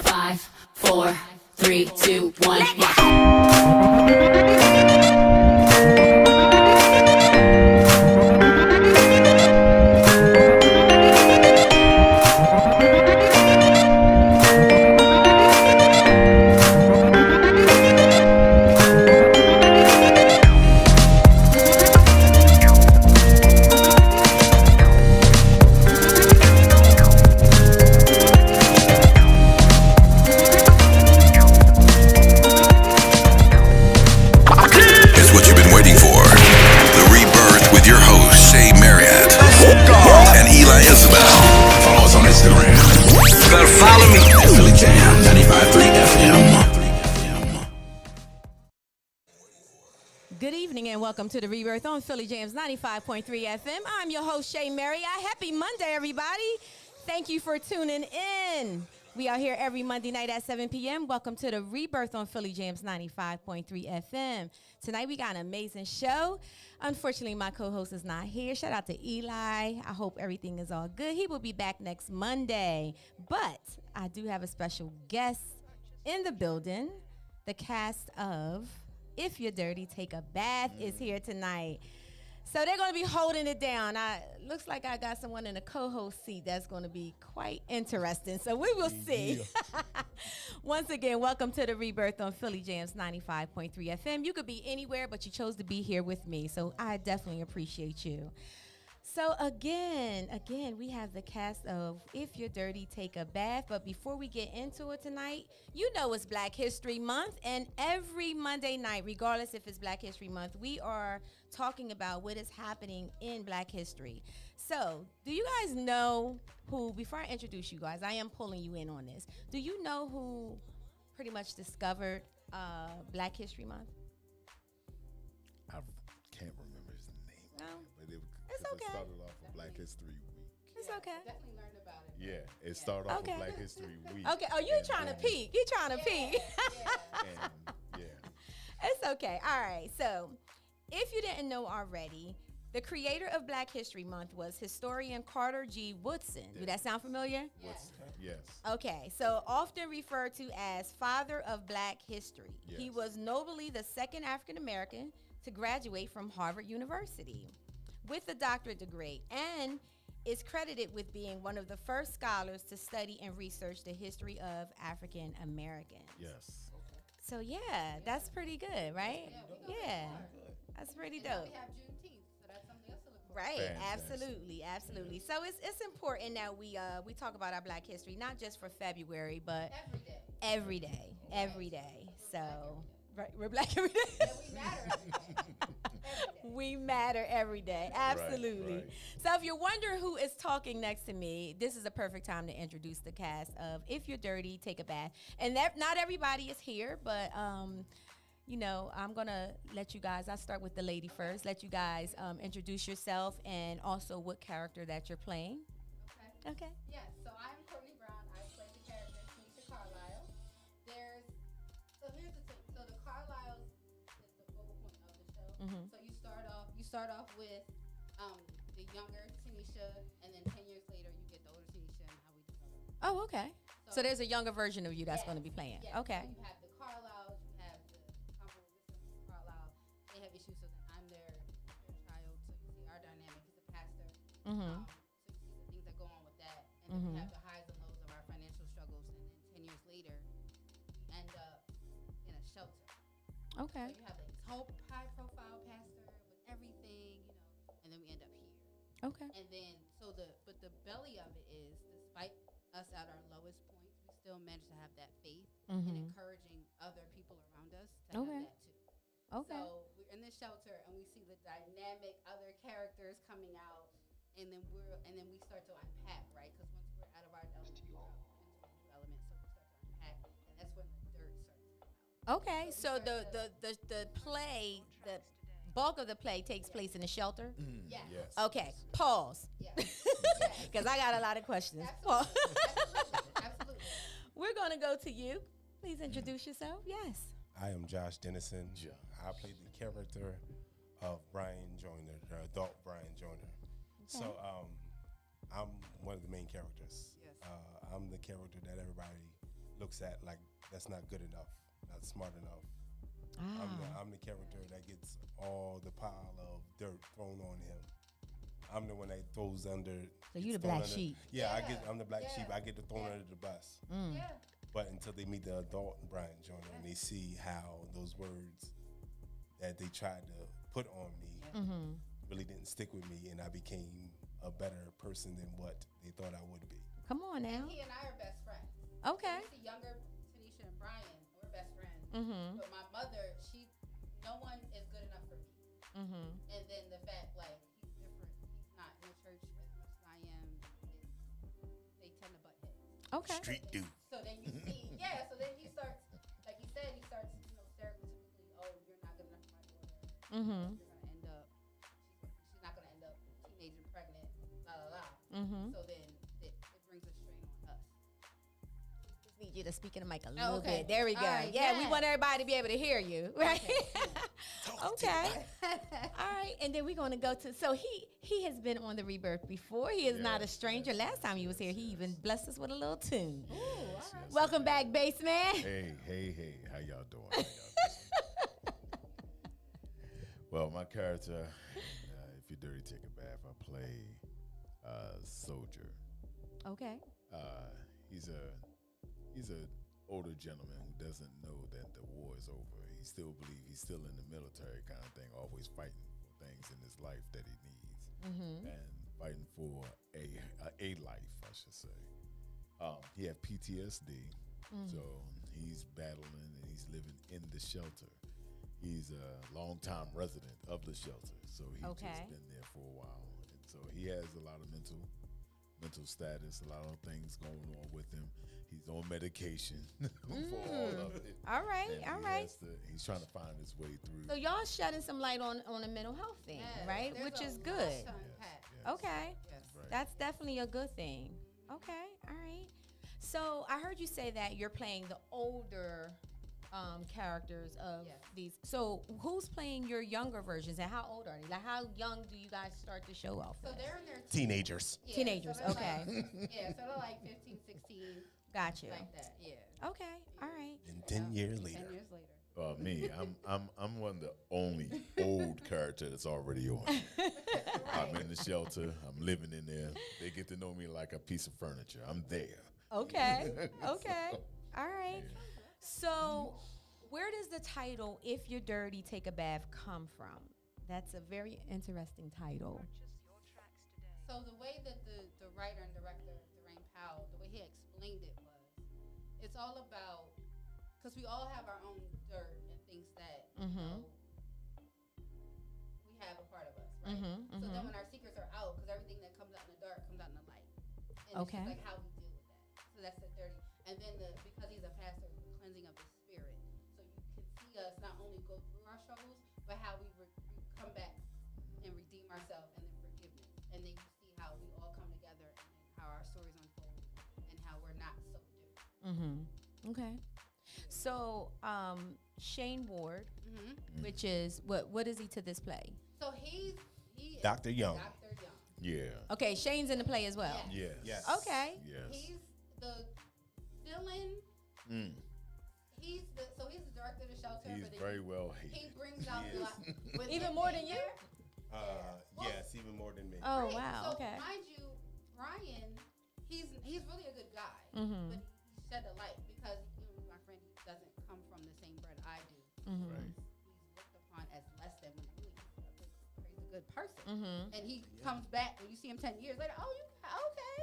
5, 4, 3, 2, 1, yeah. It's what you've been waiting for. The Rebirth with your hosts, Shay Marriott and Eli Isabel. Follow us on Instagram. Better follow me. Philly Jam 95.3 FM. Good evening and welcome to the Rebirth on Philly Jamz 95.3 FM. I'm your host, Shay Marriott. Happy Monday, everybody. Thank you for tuning in. We are here every Monday night at 7 p.m. Welcome to the Rebirth on Philly Jamz 95.3 FM. Tonight we got an amazing show. Unfortunately, my co-host is not here. Shout out to Eli. I hope everything is all good. He will be back next Monday. But I do have a special guest in the building. The cast of If You're Dirty, Take a Bath is here tonight. So they're going to be holding it down. Looks like I got someone in the co-host seat that's going to be quite interesting. So we will see. Once again, welcome to the Rebirth on Philly Jamz 95.3 FM. You could be anywhere, but you chose to be here with me. So I definitely appreciate you. So again, we have the cast of If You're Dirty, Take a Bath. But before we get into it tonight, you know it's Black History Month. And every Monday night, regardless if it's Black History Month, we are talking about what is happening in Black history. So do you guys know who, before I introduce you guys, I am pulling you in on this. Do you know who pretty much discovered Black History Month? I can't remember his name. No? But It's okay. It started off with Black History Week. It's okay. Definitely learned about it. Yeah, it started off Okay. with Black History Week. Okay. Oh, you And trying to then- peek. You trying to peek. And, yeah. It's okay. All right. So, if you didn't know already, the creator of Black History Month was historian Carter G. Woodson. Do that sound familiar? Yes. Okay. So, often referred to as father of Black history. He Yes. was notably the second African American to graduate from Harvard University with a doctorate degree and is credited with being one of the first scholars to study and research the history of African Americans. Yes. So yeah, that's pretty good, right? Yeah, that's pretty Now dope. we have Juneteenth, so that's something else to look for. Right, Fantastic. absolutely. So it's important that we talk about our Black history, not just for February, but Every day. every day. So right, we're Black every day. And we matter every day. We matter every day. Absolutely. right. So if you're wondering who is talking next to me, this is a perfect time to introduce the cast of If You're Dirty, Take a Bath. And that not everybody is here, but you know, I'm going to let you guys, I'll start with the lady first, let you guys introduce yourself and also what character that you're playing. Okay. Yes, so I'm Courtney Brown. I play the character Tanisha Carlisle. Here's the thing. So the Carlisle is the focal point of the show. Mhm. So you start off with the younger Tanisha, and then 10 years later you get the older Tanisha and how we develop. Oh, okay. So there's a younger version of you that's Yes, going to be playing. yes. Okay. So you have the Carlisles, you have the comparable with Carlisle. They have issues, so then I'm their child. So you see our dynamic as a pastor. Mhm. So you see the things that go on with that, and then Mhm. we have the highs and lows of our financial struggles. And then 10 years later, we end up in a shelter. Okay. So you have this high-profile pastor with everything, and then we end up here. Okay. And then but the belly of it is, despite us at our lowest points, we still manage to have that faith and Mhm. encouraging other people around us to Okay. have that too. Okay. So we're in this shelter and we see the dynamic other characters coming out, and then we start to unpack, right? Because once we're out of our element, we're out into a new element, so we start to unpack, and that's when the dirt starts to come out. Okay, so the play, the bulk of the play takes place in the shelter. Yes. Yes. Okay, pause, Yes. because I got a lot of questions. Absolutely. Absolutely. We're gonna go to you. Please introduce yourself. Yes. I am Josh Dennison. I play the character of Brian Joyner, the adult Brian Joyner. So I'm one of the main characters. Yes. I'm the character that everybody looks at like that's not good enough, not smart enough. I'm the character that gets all the pile of dirt thrown on him. I'm the one that throws under. So you the gets thrown black under- sheep. Yeah, Yeah. I'm the black Yeah. sheep. I get to thrown under the bus. Yeah. But until they meet the adult Brian Joyner and they see how those words that they tried to put on me really didn't stick with me, and I became a better person than what they thought I would be. Come on now. He and I are best friends. Okay. You see younger Tanisha and Brian, we're best friends. Mm-hmm. But my mother, no one is good enough for me. Mm-hmm. And then the fact, like, he's different. He's not in the church as much as I am. They tend to butt heads. Okay. Street dude. So then you see, so then he starts, like he said, stereotypically, oh, you're not good enough for my daughter. Mm-hmm. You're gonna end up, she's not gonna end up teenage and pregnant, la la la. Mm-hmm. So then it brings a strain on us. Just need you to speak in the mic a Oh, little okay. bit. There we go. All right, yeah, we yeah. want everybody to be able to hear you, right? Okay. All right, and then we're going to go to. So he has been on the Rebirth before. He is not a stranger. Last time he was here, he even blessed us with a little tune. Ooh, all right. Welcome back, Bassman. Hey, how y'all doing? How y'all doing? Well, my character, if you're dirty, take a bath. I play Soldier. Okay. He's a older gentleman who doesn't know that the war is over. He still believes he's still in the military kind of thing, always fighting for things in his life that he needs, and fighting for a life, I should say. He had PTSD, so he's battling and he's living in the shelter. He's a longtime resident of the shelter, so he's just been there for a while. And so he has a lot of mental status, a lot of things going on with him. He's on medication for all of it. All right, And all he right. has he's trying to find his way through. So y'all shedding some light on the mental health thing, Yes, right? there's Which a is lot good. to unpack. Okay. Yes. Right. That's definitely a good thing. Okay, all right. So I heard you say that you're playing the older characters of these. So who's playing your younger versions, and how old are they? Like, how young do you guys start the show off? So with? they're in their Teenagers. yeah, Teenagers, so they're okay. Like, so they're like 15, 16, Got you. like that. Yeah. Okay, all right. And 10 years later. 10 years later. Me, I'm one of the only old character that's already on. I'm in the shelter. I'm living in there. They get to know me like a piece of furniture. I'm there. Okay, okay, all right. So where does the title "If You're Dirty, Take a Bath" come from? That's a very interesting title. So the way that the writer and director, Dwayne Powell, the way he explained it was, it's all about, because we all have our own dirt and things that you know, we have a part of us, right? So then when our secrets are out, because everything that comes out in the dark comes out in the light. And Okay. it's just like how we deal with that. So that's the dirty. And then because he's a pastor, the cleansing of the spirit. So you can see us not only go through our struggles, but how we come back and redeem ourselves, and then forgiveness. And then you see how we all come together and how our stories unfold and how we're not so different. Okay. So Shane Ward, which is what is he to this play? So he is Dr. Young. Dr. Young. Yeah. Okay, Shane's in the play as well. Yes. Yes. Yes. Okay. Yes. He's the villain. He's the director of the shelter. He's but then very well he hated. brings out a lot. With Even him more being than you? there, Yes, even more than me. Oh right, wow. So Okay. mind you, Brian, he's really a good guy, Mm-hmm. but he shed a light because my friend, he doesn't come from the same bread I do. Mm-hmm. Right. He's looked upon as less than when really he's a good person. Mm-hmm. And he comes back when you see him 10 years later. Oh, you okay?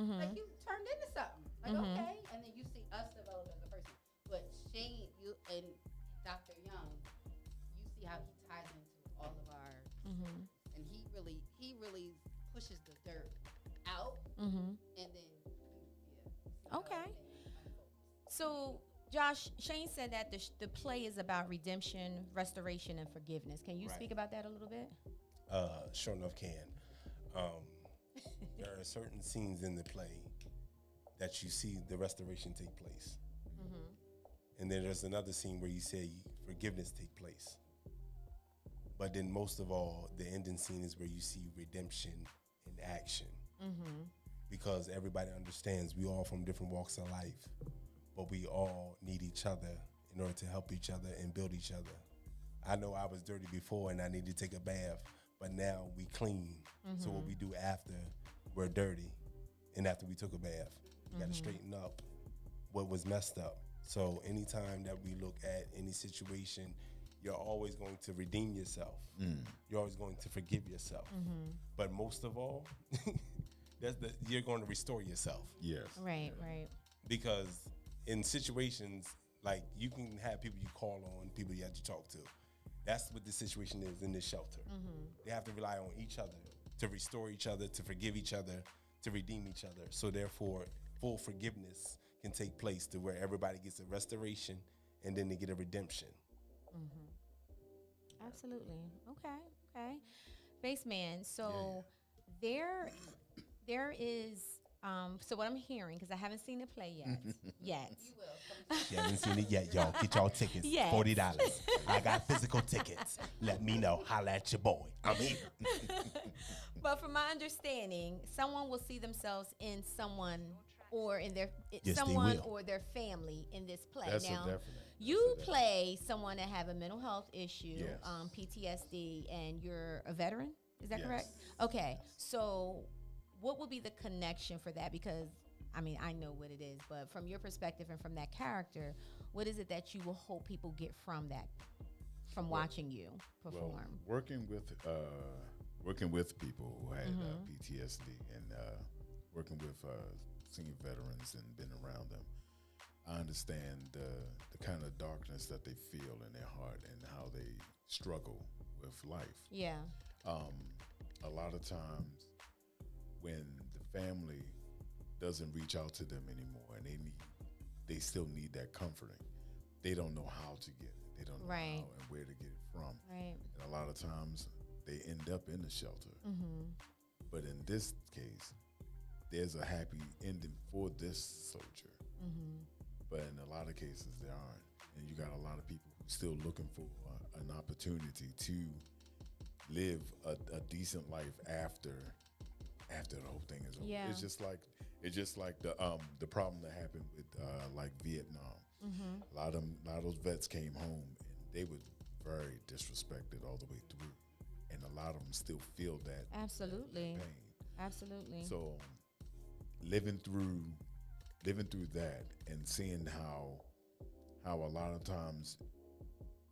Mm-hmm. Like you turned into something. Like okay, and then you see us develop as a person. But Shane, you and Dr. Young, you see how he ties into all of our, and he really pushes the dirt out, and then you see how Okay. everything unfolds. So Josh, Shane said that the play is about redemption, restoration, and forgiveness. Can you Right. speak about that a little bit? Sure enough can. There are certain scenes in the play that you see the restoration take place. And then there's another scene where you say forgiveness take place. But then most of all, the ending scene is where you see redemption in action. Because everybody understands we all from different walks of life. but we all need each other in order to help each other and build each other. I know I was dirty before and I need to take a bath, but now we clean. So what we do after we're dirty and after we took a bath, we got to straighten up what was messed up. So anytime that we look at any situation, you're always going to redeem yourself. You're always going to forgive yourself. But most of all, you're going to restore yourself. Yes. Right, right. Because in situations, like you can have people you call on, people you have to talk to. That's what the situation is in this shelter. They have to rely on each other to restore each other, to forgive each other, to redeem each other. So therefore, full forgiveness can take place to where everybody gets a restoration and then they get a redemption. Absolutely. Okay. Baseman, so there is so what I'm hearing, because I haven't seen the play yet. You haven't seen it yet, y'all. Get y'all tickets. Yes. $40. I got physical tickets. Let me know. Holla at your boy. I'm here. But from my understanding, someone will see themselves in someone or in their Yes, someone they will. or their family in this play. That's a now, definite. you play someone that have a mental health issue, Yes. PTSD, and you're a veteran. Is that Yes. correct? Okay. So what would be the connection for that? Because I mean, I know what it is, but from your perspective and from that character, what is it that you will hope people get from that, from watching you perform? Well, working with people who had PTSD and working with senior veterans and been around them, I understand the kind of darkness that they feel in their heart and how they struggle with life. Yeah. A lot of times when the family doesn't reach out to them anymore and they still need that comforting, they don't know how to get it. They don't know Right. how and where to get it from. Right. And a lot of times they end up in the shelter. But in this case, there's a happy ending for this soldier. But in a lot of cases, there aren't. And you got a lot of people who still looking for an opportunity to live a decent life after the whole thing is over. Yeah. It's just like the problem that happened with like Vietnam. A lot of those vets came home and they were very disrespected all the way through, and a lot of them still feel that Absolutely. pain. Absolutely. So living through that and seeing how a lot of times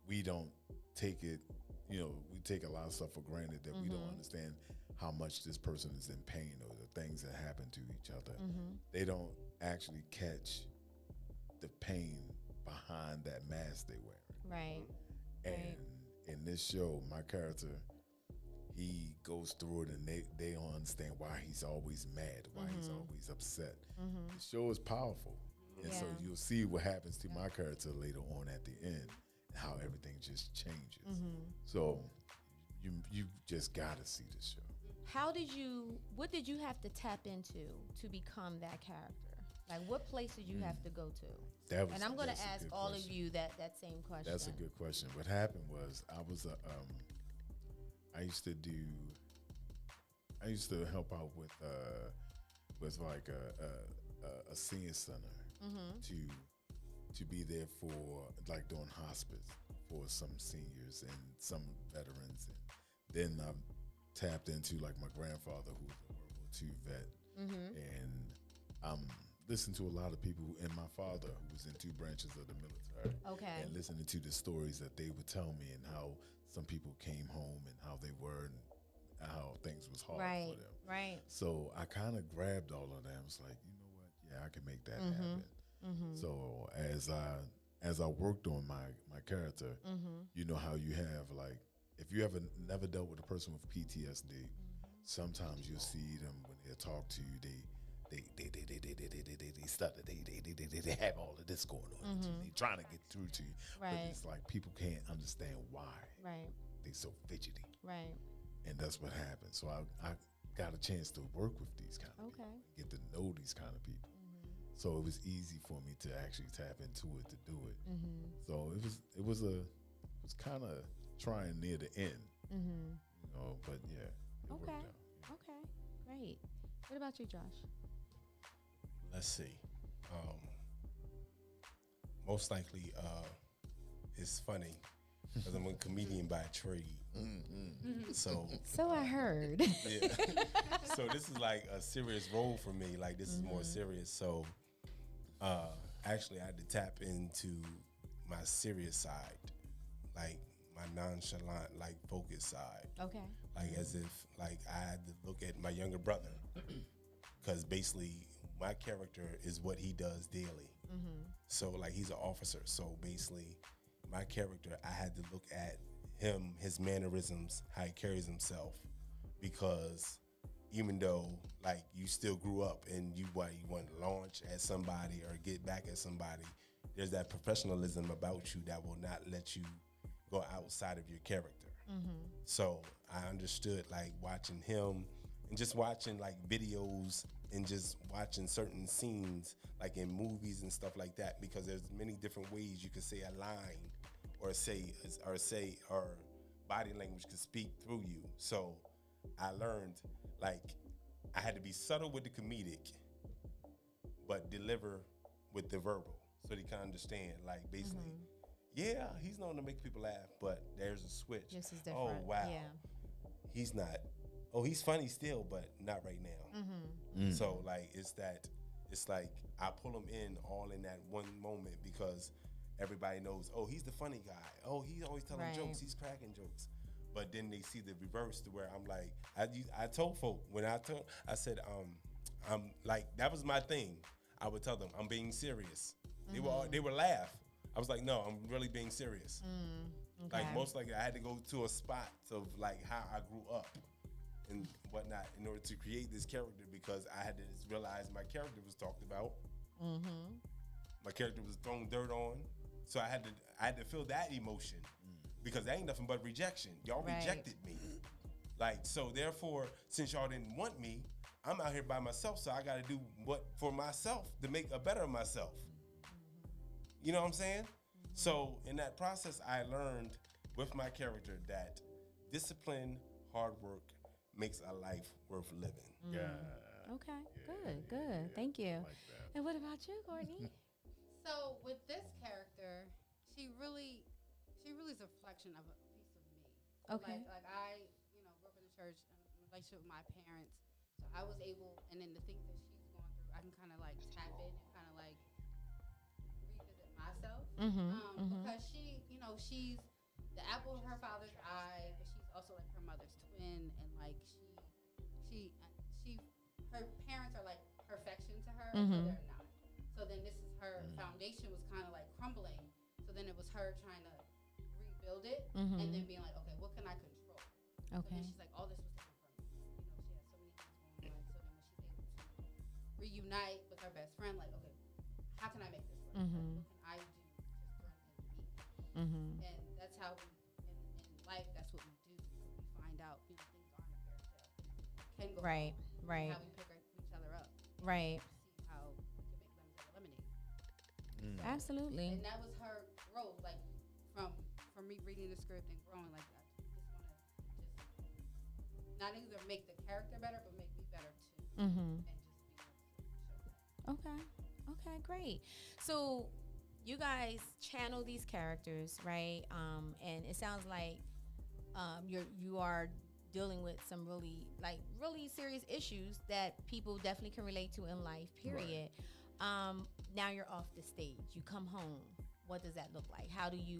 we don't take it, we take a lot of stuff for granted that we don't understand how much this person is in pain or the things that happen to each other. They don't actually catch the pain behind that mask they wear. Right. And in this show, my character, he goes through it and they don't understand why he's always mad, why he's always upset. The show is powerful. And so Yeah. you'll see what happens to my character later on at the end and how everything just changes. So you just gotta see this show. What did you have to tap into to become that character? Like, what place did you have to go to? And I'm going to ask all of you that same question. That's a good question. What happened was I used to help out with like a senior center to be there for like doing hospice for some seniors and some veterans, and then I tapped into like my grandfather who was a World War II vet, and listened to a lot of people, and my father who was in two branches of the military. Okay. And listening to the stories that they would tell me and how some people came home and how they were and how things was hard for them. Right. So I kind of grabbed all of that. I was like, you know what? Yeah, I can make that happen. So as I worked on my character, you know how you have like, if you ever never dealt with a person with PTSD, sometimes you'll see them when they talk to you, they stutter, they have all of this going on. They trying to get through to you, but Right. it's like people can't understand why Right. they so fidgety, Right. and that's what happened. So I got a chance to work with these kind of people, Okay. get to know these kind of people. So it was easy for me to actually tap into it to do it. So it was kind of trying near the end, but yeah, it worked Okay. out. Okay. Great. What about you, Josh? Let's see. most likely, it's funny because I'm a comedian by trade. So I heard. yeah. So this is like a serious role for me. Like this is more serious. So actually I had to tap into my serious side, like my nonchalant, like focused side. Okay. Like as if like I had to look at my younger brother, because basically my character is what he does daily. So like he's an officer. So basically my character, I had to look at him, his mannerisms, how he carries himself, because even though like you still grew up and you want to launch at somebody or get back at somebody, there's that professionalism about you that will not let you go outside of your character. So I understood like watching him and just watching like videos and just watching certain scenes like in movies and stuff like that, because there's many different ways you could say a line or body language could speak through you. So I learned like I had to be subtle with the comedic, but deliver with the verbal, so they can understand. Like basically, yeah, he's known to make people laugh, but there's a switch. This is Oh different. wow, Yeah. he's not. Oh, he's funny still, but not right now. So like it's like I pull him in all in that one moment, because everybody knows, oh, he's the funny guy. Oh, he's always telling Right. jokes. He's cracking jokes. But then they see the reverse, to where I'm like, I told folk when I said, I'm like, that was my thing. I would tell them I'm being serious. They would laugh. I was like, no, I'm really being serious. Okay. Like most likely I had to go to a spot of like how I grew up and whatnot in order to create this character, because I had to realize my character was talked about. My character was thrown dirt on. So I had to feel that emotion, because that ain't nothing but rejection. Y'all Right. rejected me. Like, so therefore, since y'all didn't want me, I'm out here by myself, so I got to do what for myself to make a better myself. You know what I'm saying? So in that process, I learned with my character that discipline, hard work makes a life worth living. Yeah. Okay. Good. Thank you. Like that. And what about you, Courtney? So with this character, she really is a reflection of a piece of me. So Okay. Like I, grew up in the church and in a relationship with my parents. So I was able, and then the things that she's going through, I can kind of like tap in and kind of like revisit myself. Because she, she's the apple of her father's eye, but she's also like her mother's twin, and like her parents are like perfection to her, until they're not. So then this is her foundation was kind of like crumbling. So then it was her trying to rebuild it, and then being like, okay, what can I control? So Okay. then she's like, all this was taken from me. She has so many things going on. So then when she's able to reunite with her best friend, like, okay, how can I make this work? Like, what can I do to strengthen me? And that's how we, in life, that's what we do. We find out, things aren't a fairy tale. Can go Right. wrong. Right. How we pick each other up. Right. See how we can make lemons out of lemonade. Absolutely. And that was her growth, like from me reading the script and growing. Like I just want to just not either make the character better, but make me better too, and just be able to show that. Okay, great. So you guys channel these characters, right? And it sounds like you are dealing with some really serious issues that people definitely can relate to in life, period. Now you're off the stage. You come home. What does that look like?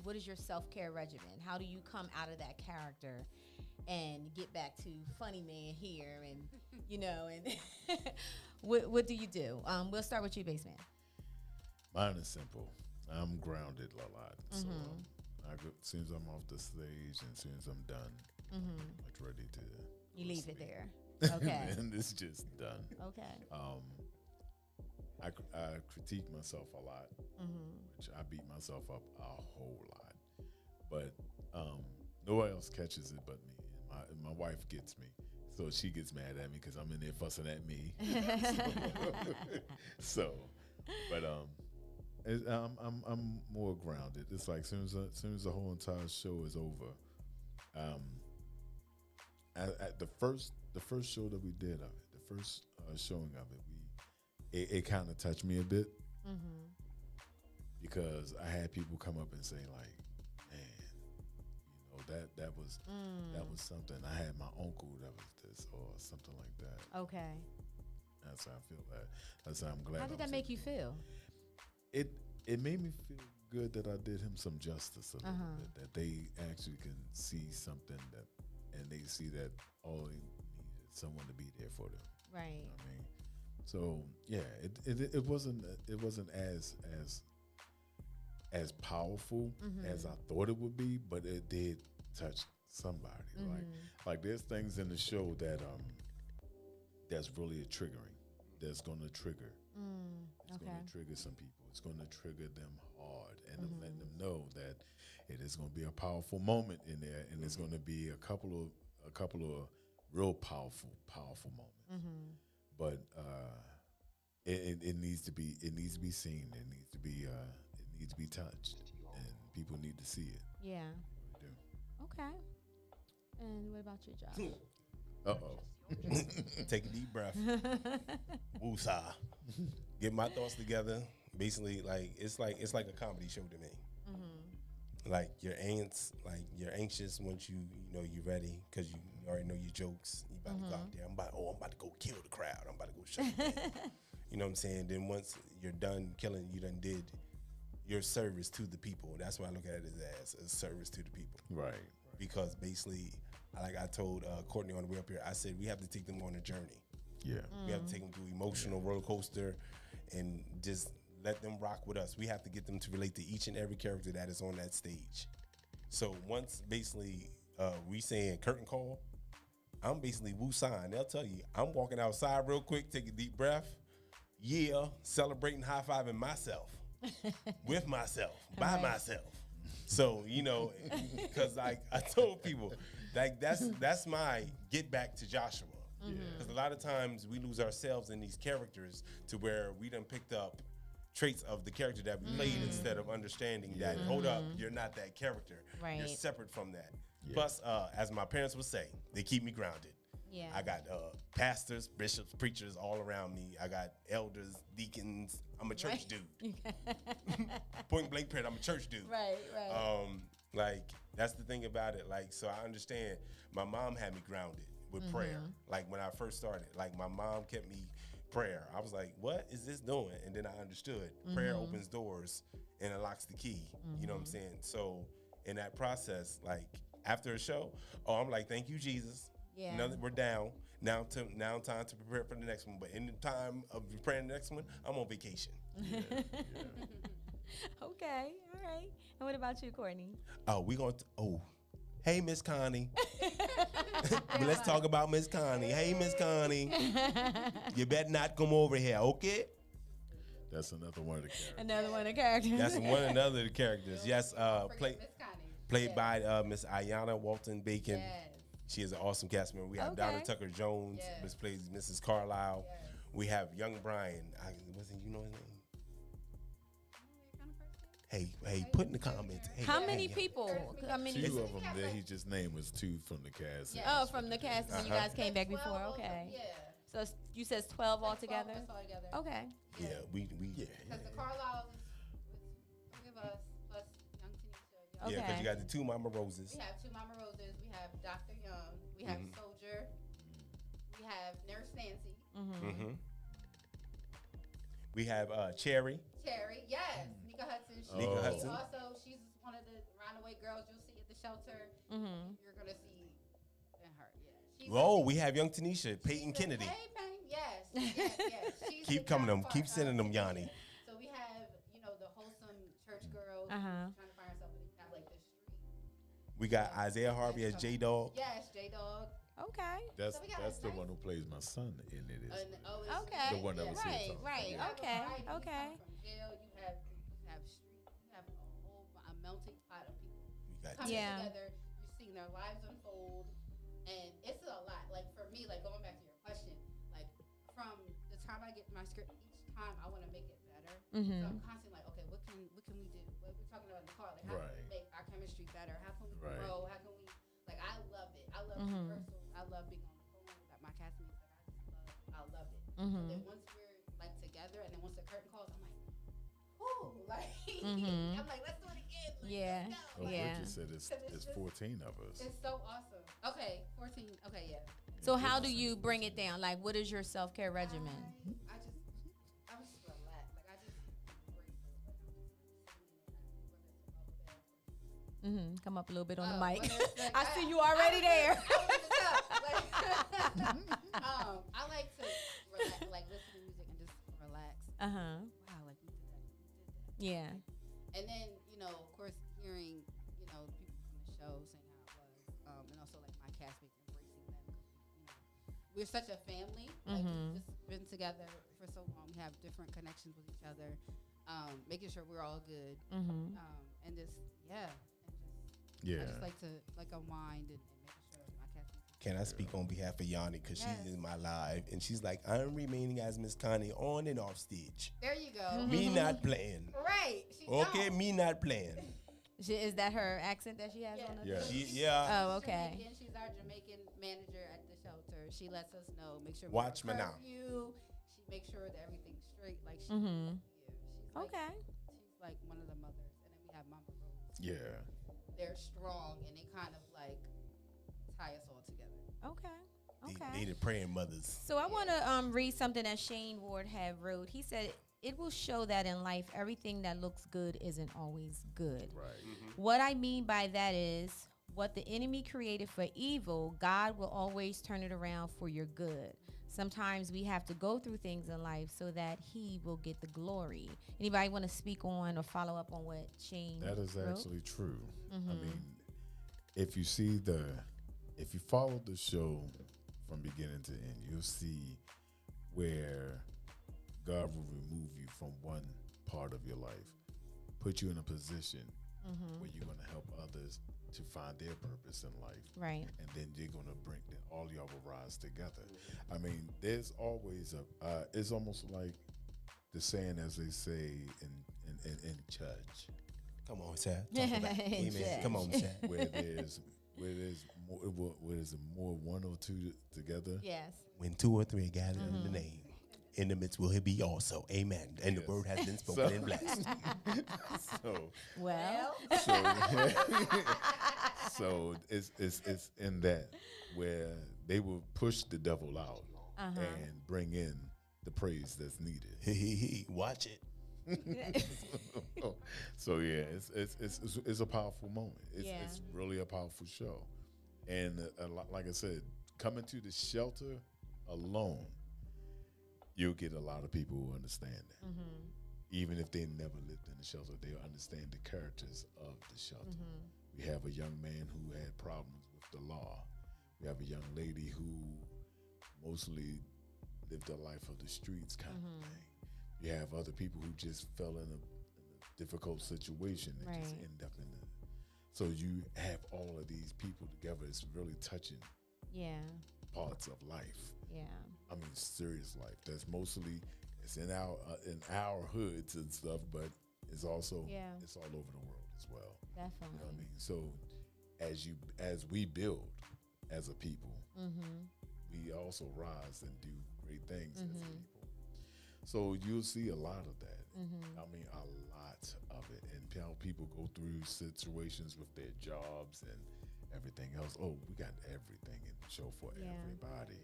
What is your self-care regimen? How do you come out of that character and get back to funny man here and, and what do you do? We'll start with you, Baseman. Mine is simple. I'm grounded a lot. So as soon as I'm off the stage and as soon as I'm done, I'm much ready to You leave it sleep. there. Okay. And it's just done. Okay. I critique myself a lot, which I beat myself up a whole lot. But nobody else catches it but me. And my wife gets me. So she gets mad at me because I'm in there fussing at me. But I'm more grounded. It's like as soon as the whole entire show is over, at the first show that we did of it, the first showing of it, it kind of touched me a bit because I had people come up and say like, man, that was something. I had my uncle that was this or something like that. Okay. That's how I feel that. That's how I'm glad. How did that make you feel? It made me feel good that I did him some justice a little bit. That they actually can see something and they see that all they need is someone to be there for them. Right. You know what I mean? So yeah, it wasn't as powerful as I thought it would be, but it did touch somebody. Like there's things in the show that that's really triggering. That's gonna trigger. It's gonna trigger some people. It's gonna trigger them hard, and I'm letting them know that it is gonna be a powerful moment in there, and it's gonna be a couple of real powerful moments. But it needs to be seen. It needs to be touched, and people need to see it. Yeah. They do. Okay. And what about your job? Uh-oh. Take a deep breath. Woosah. Get my thoughts together. Basically, it's like a comedy show to me. Like you're anxious once you're ready because you already know your jokes. You about to go out there. I'm about to go kill the crowd. I'm about to go shut it down. You know what I'm saying? Then once you're done killing, you done did your service to the people. That's why I look at it as a service to the people. Right. Because basically, like I told Courtney on the way up here, I said we have to take them on a journey. Yeah. We have to take them through emotional roller coaster and just let them rock with us. We have to get them to relate to each and every character that is on that stage. So once basically we saying curtain call, I'm basically woo-sign. They'll tell you, I'm walking outside real quick, take a deep breath. Yeah, celebrating, high-fiving myself, with myself, by myself. So, because like I told people, like that's my get back to Joshua. Because a lot of times we lose ourselves in these characters to where we done picked up traits of the character that we played instead of understanding that, hold up, you're not that character. Right. You're separate from that. Yeah. Plus, as my parents would say, they keep me grounded. Yeah. I got pastors, bishops, preachers all around me. I got elders, deacons. I'm a church dude. Point blank period, I'm a church dude. Right. Like, that's the thing about it. Like, so I understand my mom had me grounded with prayer. Like, when I first started, like, my mom kept me prayer. I was like, what is this doing? And then I understood. Prayer opens doors and unlocks the key. You know what I'm saying? So, in that process, like, after a show, I'm like, thank you, Jesus. Yeah. Now that we're down, now time to prepare for the next one. But in the time of preparing the next one, I'm on vacation. Okay. All right. And what about you, Courtney? Hey, Miss Connie. Let's talk about Miss Connie. Hey, Miss Connie. You better not come over here, okay? That's another one of the characters. Another one of the characters. That's another of the characters. Yes, played by Miss Ayanna Walton Bacon. Yes. She is an awesome cast member. We have Okay. Donna Tucker Jones, Yes. Miss plays Mrs. Carlisle. Yes. We have young Brian. Wasn't you know his name? Hey, put in the comments. Hey, How hey, many hey. people? I mean, Two of them that he just named was two from the cast. Yeah. oh, from the cast when you guys came back before. Okay. Yeah. So you said 12 altogether. 12 all together. Okay. Yeah, we Because the Carlisle was 3 of us plus young Tanisha. Yeah, because Okay. you got the two Mama Roses. We have 2 Mama Roses. We have Dr. Young. We have Soldier. We have Nurse Nancy. Mm-hmm. We have Cherry. Cherry. Yes. Nika Hudson. Nika Hudson. She's one of the runaway girls you'll see at the shelter. You're going to see in her. Yeah. Oh, we have young Tanisha, Peyton Kennedy. Hey, Peyton. Yes. She's Keep the coming them. counterpart Keep sending them, of Yanni. So we have, the wholesome church girl Uh-huh. trying to find herself, but we have like the street. We got Isaiah Harvey as J-Dog. Yes, J-Dog. Okay. That's So we got that's the nice- one who plays my son in it. Okay. The one that was here Right. talking. Right. Yeah. Okay. You come Okay. from jail, you have street, you have a melting pot of people We got coming Yeah. together. You're seeing their lives unfold, and it's a lot. Like for me, like going back to your question, like from the time I get my script, each time I want to make it better. So I'm constantly like, okay, what can we do? What we're talking about in the car, like how can we Right. make our chemistry better? How can we Right. grow? How can we like? I love it. I love rehearsals. I love being on the phone with my castmates. Like I love it. So then once we're like together, and then once the curtain calls, I'm like, whoo, Like, Mm-hmm. I'm like, let's do it again. Like, Yeah. let's go. Oh, Like, Yeah. Bridget said it's 14 of us. It's so awesome. Okay, 14. Okay, yeah. So how do you bring it down? Like, what is your self-care regimen? I just relax. Like, I just embrace it. Like, I'm just sitting in it. Whether it's a bubble bath or Come up a little bit on the Oh, mic. whether it's like- I see you already there. I like to relax, like listen to music and just relax. Uh-huh. Wow, like we did that. Yeah. And then, of course, hearing, people from the show saying how it was, and also like my castmates embracing them. We're such a family. Like we've just been together for so long. We have different connections with each other. Making sure we're all good. And just I just like to unwind and making sure my castmates. Can I speak on behalf of Yanni? Because she's in my live, and she's like, I'm remaining as Miss Connie on and off stage. There you go. Me not playing. Right. She Okay, don't. me not playing. Is that her accent that she has on the Yeah. Oh, okay. Jamaican. She's our Jamaican manager at the shelter. She lets us know, make sure we Watch have me now. curfew. She makes sure that everything's straight. Like she, she's like, Okay. she's like one of the mothers. And then we have Mama Rose. Yeah. They're strong and they kind of like tie us all together. Okay. They the praying mothers. So I want to read something that Shane Ward had wrote. He said, "It will show that in life, everything that looks good isn't always good. Right. What I mean by that is, what the enemy created for evil, God will always turn it around for your good. Sometimes we have to go through things in life so that He will get the glory." Anybody want to speak on or follow up on what Shane That is wrote? actually true. I mean, if you follow the show from beginning to end, you'll see where God will remove you from one part of your life, put you in a position where you're going to help others to find their purpose in life. Right. And then you're going to bring all y'all will rise together. I mean, there's always it's almost like the saying, as they say in church, Come on, sir. Talk about it. Amen. Come on, sir. where there's more one or two together. Yes. When 2 or 3 are gathered in the name, in the midst will He be also. Amen. And Yes. the word has been spoken and blessed. So Well. so it's in that where they will push the devil out and bring in the praise that's needed. Watch it. So yeah, it's a powerful moment. It's really a powerful show, and like I said, coming to the shelter alone, you'll get a lot of people who understand that. Even if they never lived in the shelter, they'll understand the characters of the shelter. We have a young man who had problems with the law. We have a young lady who mostly lived a life of the streets kind of thing. You have other people who just fell in a difficult situation and just end up in it. So you have all of these people together. It's really touching parts of life. Yeah. I mean, serious life. That's mostly it's in our hoods and stuff, but it's also it's all over the world as well. Definitely. You know what I mean? So as we build as a people, we also rise and do great things as a people. So you'll see a lot of that. I mean, a lot of it. And how people go through situations with their jobs and everything else. Oh, we got everything in the show for everybody.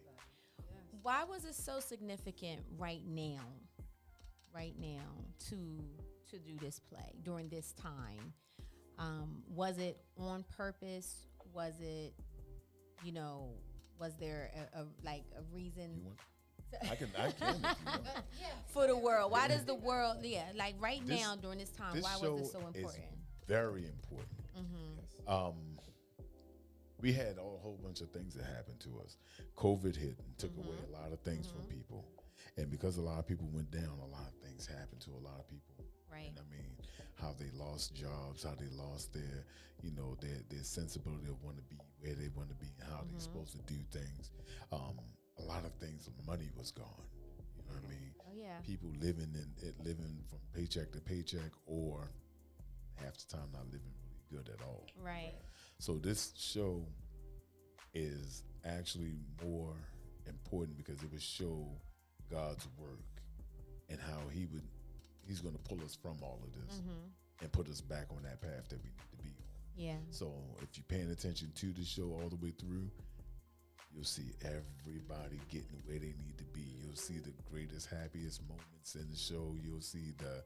Why was it so significant right now to do this play during this time? Was it on purpose? Was it, was there a reason? You want? I can if you want. For the world. Why does the world, like right This- now during this time, This why show was it so is important? very important. We had a whole bunch of things that happened to us. COVID hit and took away a lot of things from people. And because a lot of people went down, a lot of things happened to a lot of people. Right. And I mean, how they lost jobs, how they lost their, their sensibility of want to be where they want to be, and how they're supposed to do things. A lot of things, money was gone. You know what I mean? Oh, yeah. People living from paycheck to paycheck, or half the time not living really good at all. Right. So this show is actually more important because it would show God's work and how he He's going to pull us from all of this and put us back on that path that we need to be on. Yeah. So if you're paying attention to the show all the way through, you'll see everybody getting where they need to be. You'll see the greatest, happiest moments in the show. You'll see the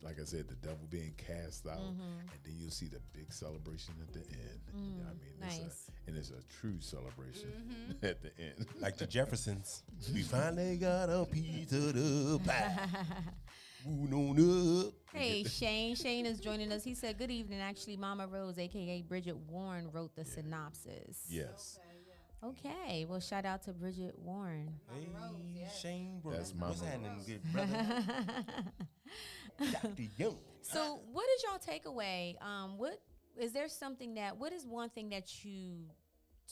like I said, the devil being cast out, and then you'll see the big celebration at the end. I mean, nice. it's a true celebration at the end. Like the Jeffersons, we finally got a piece of the pie. Moving on up. Hey, Shane. Shane is joining us. He said, good evening. Actually, Mama Rose, a.k.a. Bridget Warren, wrote the synopsis. Yes. Okay. Well, shout out to Bridget Warren. Hey, Shane, bro. That's What's Mama happening, Rose. good brother? Dr. Young. So, what is y'all takeaway? What is one thing that you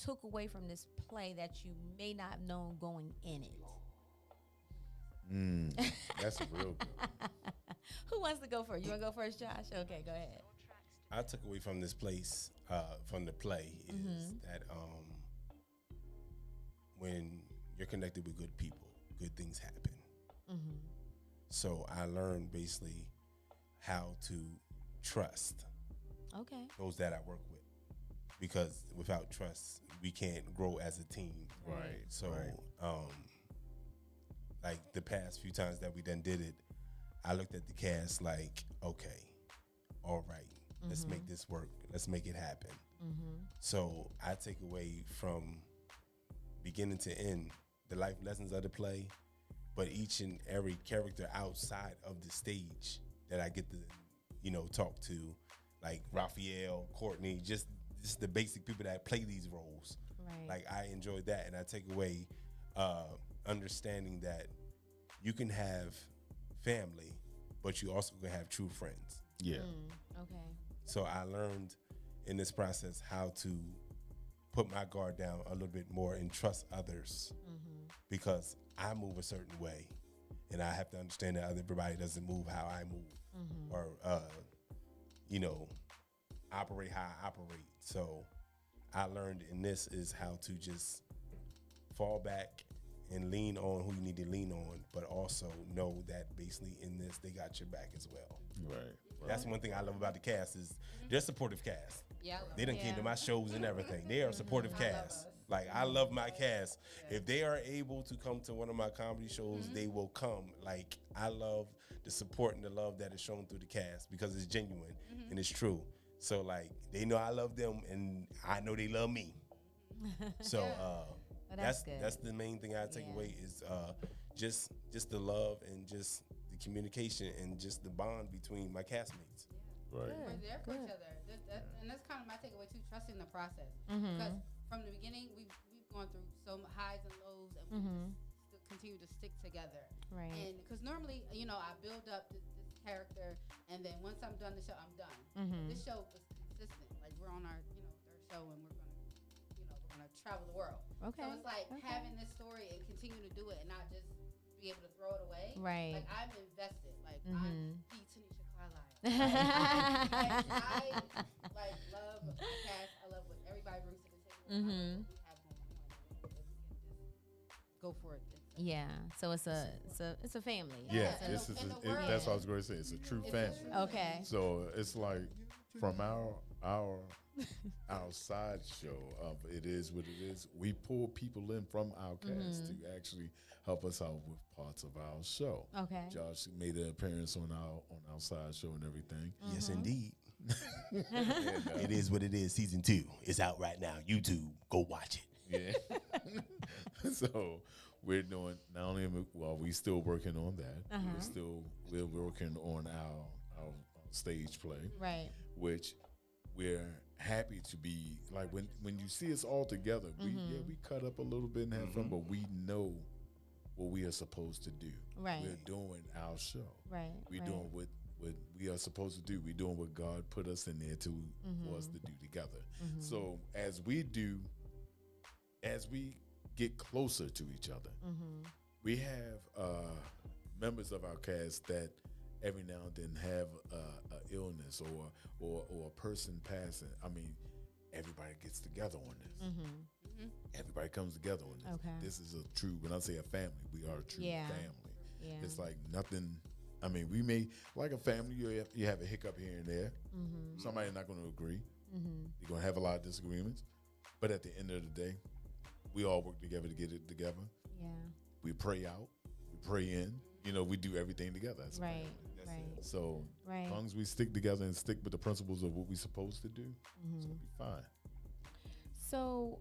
took away from this play that you may not have known going in it? That's real good. Who wants to go first? You want to go first, Josh? Okay, go ahead. I took away from this place, from the play, is that when you're connected with good people, good things happen. So I learned basically how to trust Okay. those that I work with, because without trust, we can't grow as a team. Right. So, like the past few times that we done did it, I looked at the cast like, okay, all right, let's make this work. Let's make it happen. So I take away from beginning to end the life lessons of the play, but each and every character outside of the stage that I get to, talk to, like Raphael, Courtney, just the basic people that play these roles. Right. Like I enjoyed that, and I take away understanding that you can have family, but you also can have true friends. Yeah. Okay. So I learned in this process how to put my guard down a little bit more and trust others, because I move a certain way, and I have to understand that everybody doesn't move how I move, or operate how I operate. So I learned in this is how to just fall back and lean on who you need to lean on, but also know that basically in this they got your back as well. Right. That's one thing I love about the cast is they're supportive cast. Yeah. They done came to my shows and everything. They are a supportive cast. Like I love my cast. If they are able to come to one of my comedy shows, they will come. Like I love the support and the love that is shown through the cast because it's genuine and it's true. So like they know I love them and I know they love me. So that's good. that's the main thing I take away is just the love and just the communication and just the bond between my castmates. Right. We're there for each other. And that's kind of my takeaway too, trusting the process. Because from the beginning, we've gone through so much highs and lows, and we still continue to stick together. Right. And because normally, I build up this character, and then once I'm done the show, I'm done. This show was consistent. Like we're on our, third show, and we're gonna travel the world. Okay. So it's like having this story and continue to do it, and not just be able to throw it away. Right. Like I'm invested. Like I'm the Tanisha Carlisle. I love the cast. I love what everybody brings to the table. I love what we have going on. We can just go for it. Yeah. So it's a family. Yeah, Yeah. this is In the world. that's what I was going to say. It's a true family. Okay. So it's like from our side show of It Is What It Is, we pull people in from our cast to actually help us out with parts of our show. Okay. Josh made an appearance on our side show and everything. Yes, indeed. It Is What It Is. Season 2 is out right now. YouTube, go watch it. Yeah. So we're doing not only we still working on that. We're working on our stage play, Right. which we're happy to be like when you see us all together. We cut up a little bit and have fun, but we know what we are supposed to do. Right. We're doing our show. Right. We're right. doing what we are supposed to do. We're doing what God put us in there for us to do together. So as we get closer to each other, we have members of our cast that every now and then have a illness or a person passing. I mean, everybody gets together on this. Everybody comes together on this. Okay. This is a true, when I say a family, we are a true family. Yeah. It's like nothing. I mean, we may, like a family, you have a hiccup here and there. Somebody's not going to agree. You're going to have a lot of disagreements. But at the end of the day, we all work together to get it together. Yeah. We pray out. We pray in. You know, we do everything together. As a Right. family. Right. So Right. as long as we stick together and stick with the principles of what we're supposed to do, it's going to be fine. So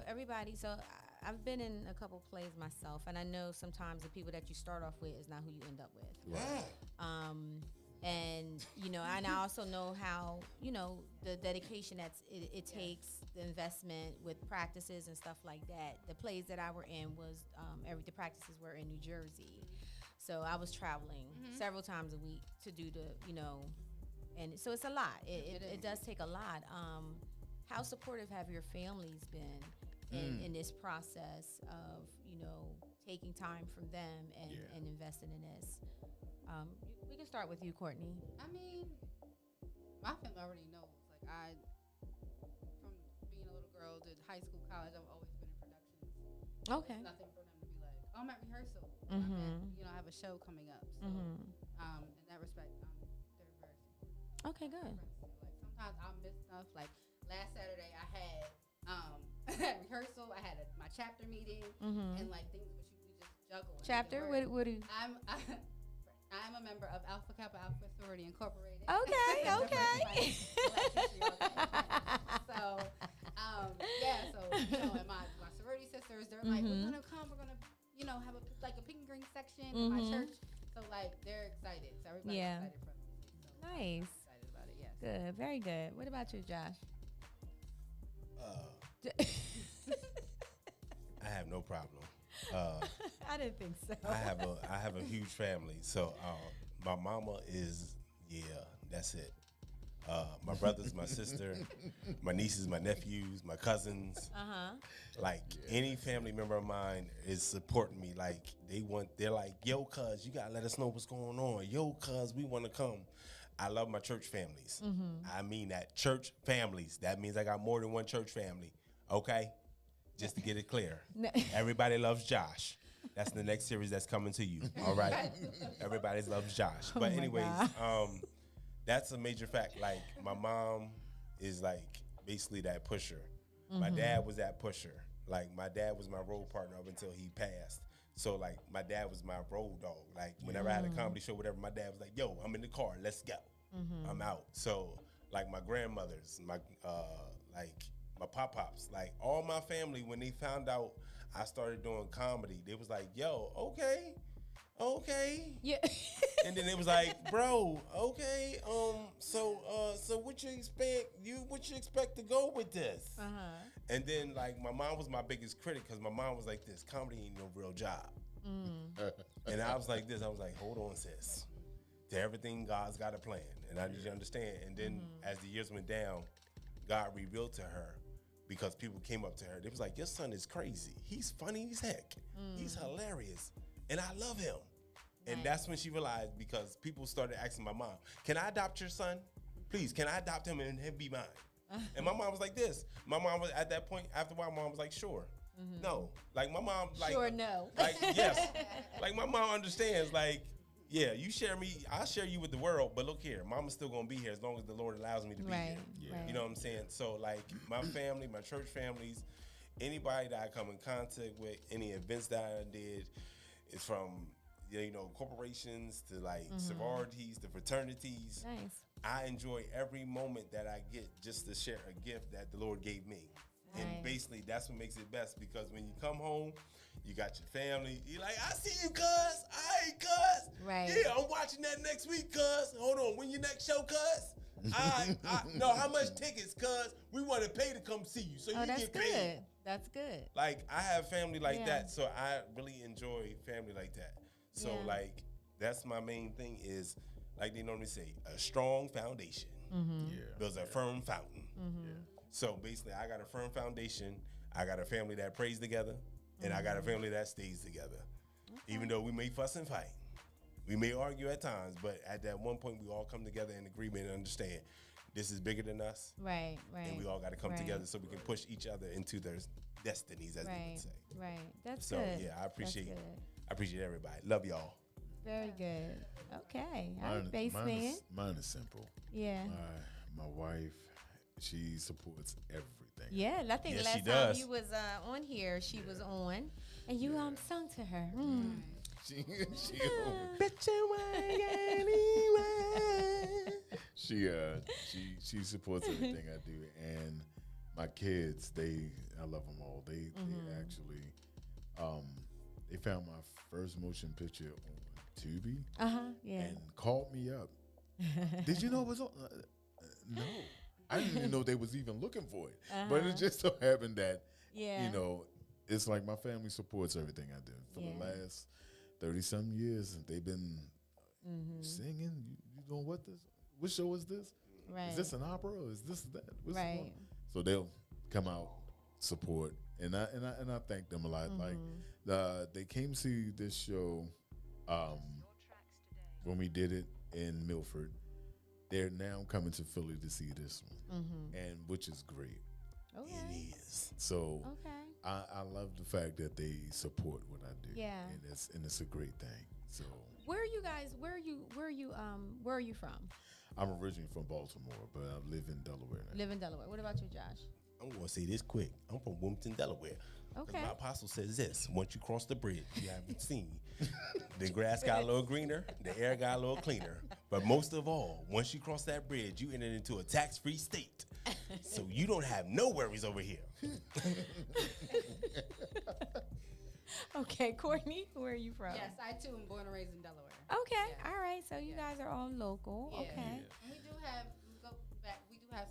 everybody, I've been in a couple plays myself, and I know sometimes the people that you start off with is not who you end up with. Right. And and I also know how the dedication it takes, the investment with practices and stuff like that. The plays that I were in was the practices were in New Jersey, so I was traveling several times a week to do and so it's a lot. It does take a lot. How supportive have your families been in this process of taking time from them and investing in this? We can start with you, Courtney. I mean, my family already knows. Like from being a little girl to high school, college, I've always been in productions. Okay. It's nothing for them to be like, oh, I'm at rehearsal. I have a show coming up. So, in that respect, they're very supportive. Okay, good. Like sometimes I'll miss stuff. Like last Saturday, I had rehearsal. I had my chapter meeting and like things which we just juggle. Chapter? What do you? I'm a member of Alpha Kappa Alpha Sorority Incorporated. Okay. So, and my sorority sisters, they're like, we're gonna come. We're gonna, have a pink and green section in my church. So like, they're excited. So everybody's excited from me. So Nice. I'm excited about it. Yes. Good. Very good. What about you, Josh? I have no problem. I didn't think so. I have a huge family. So my mama is that's it. My brothers, my sister, my nieces, my nephews, my cousins. Like any family member of mine is supporting me. Like they're like, yo, cuz, you gotta let us know what's going on. Yo, cuz, we wanna come. I love my church families. I mean that, church families. That means I got more than one church family. Okay? Just to get it clear. Everybody loves Josh. That's the next series that's coming to you. All right? Everybody loves Josh. But anyways, that's a major fact. Like my mom is like basically that pusher. My dad was that pusher. Like my dad was my road partner up until he passed. So like my dad was my road dog. Like whenever I had a comedy show, whatever, my dad was like, yo, I'm in the car, let's go. I'm out. So like my grandmothers, my my pop-pops, like all my family, when they found out I started doing comedy, they was like, yo, okay. Yeah. And then it was like, bro, okay, so what you expect to go with this? And then like my mom was my biggest critic because my mom was like this, comedy ain't no real job. And I was like this, I was like, hold on, sis. To everything, God's got a plan, and I need you to understand. And then as the years went down, God revealed to her, because people came up to her. They was like, your son is crazy. He's funny as heck. He's hilarious. And I love him. And that's when she realized, because people started asking my mom, can I adopt your son? Please, can I adopt him and him be mine? And my mom was like this. My mom was at that point, after a while, my mom was like, sure. No. Like my mom, like. Sure, no. Like, yes. Like my mom understands, like, yeah, you share me, I'll share you with the world, but look here, mama's still gonna be here as long as the Lord allows me to be here. Right. You know what I'm saying? So like my family, my church families, anybody that I come in contact with, any events that I did, is from corporations to like sororities to fraternities. Nice. I enjoy every moment that I get just to share a gift that the Lord gave me. And basically that's what makes it best, because when you come home, you got your family. You're like, I see you, cuz. All right, cuz. Right. Yeah, I'm watching that next week, cuz. Hold on, when your next show, cuz? No, how much tickets, cuz? We want to pay to come see you, so you that's get paid. good. That's good. Like, I have family like that, so I really enjoy family like that. So, like, that's my main thing is, like they normally say, a strong foundation builds a firm fountain. So, basically, I got a firm foundation. I got a family that prays together. And I got a family that stays together. Even though we may fuss and fight. We may argue at times, but at that one point, we all come together in agreement and understand this is bigger than us, Right. and we all got to come right. together so we can push each other into their destinies, as they Right. would say. Right. That's So good. yeah, I That's appreciate good. everybody. Love y'all. Very good. Okay. All right, bass man. Mine is simple. Yeah. My wife, she supports everything. Yeah, I think Yeah, she last time does. you was on here, she was on, and you sung to her. She she supports everything I do, and my kids, I love them all. They actually they found my first motion picture on Tubi Yeah. and called me up. Did you know it was on? No, I didn't even know they was even looking for it. But it just so happened that Yeah. you know, it's like my family supports everything I do. For the Yeah. last 30-some years, they've been singing. You doing what this? What show is this? Right. Is this an opera? Or is this that? What's Right. going on? So they'll come out, support, and I thank them a lot. Like they came see this show when we did it in Milford. They're now coming to Philly to see this one, and which is great. Okay. It is. So Okay. I love the fact that they support what I do. Yeah. and it's a great thing. So Where are you guys? Where are you from? I'm originally from Baltimore, but I live in Delaware now. Live in Delaware. What about you, Josh? I'm going to say this quick. I'm from Wilmington, Delaware. 'Cause Okay. My apostle says this: once you cross the bridge, you haven't seen. The grass got a little greener, the air got a little cleaner. But most of all, once you cross that bridge, you enter into a tax-free state. So you don't have no worries over here. Okay, Courtney, where are you from? Yes, I too am born and raised in Delaware. Okay. Yes. All right. So you guys are all local. Yeah. Okay. And we do have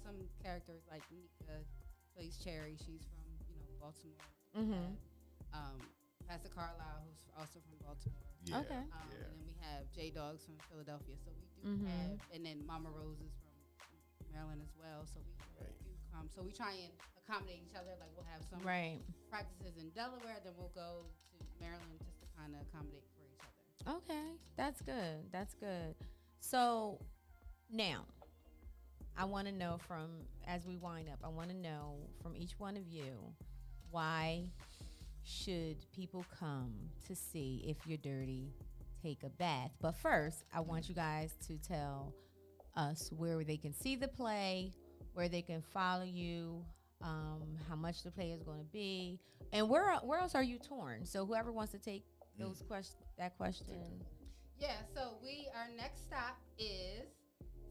some characters like Nika plays Cherry. She's from Baltimore. Pastor Carlisle, who's also from Baltimore. Yeah. Okay. And then we have J Dogs from Philadelphia. So we do have, and then Mama Rose is from Maryland as well. So we do come. So we try and accommodate each other. Like we'll have some Right. practices in Delaware, then we'll go to Maryland just to kind of accommodate for each other. Okay. That's good. That's good. So now I want to know as we wind up, I want to know from each one of you, why should people come to see If You're Dirty, Take a Bath? But first, I want you guys to tell us where they can see the play, where they can follow you, how much the play is going to be, and where else are you torn? So whoever wants to take those that question. Yeah, so our next stop is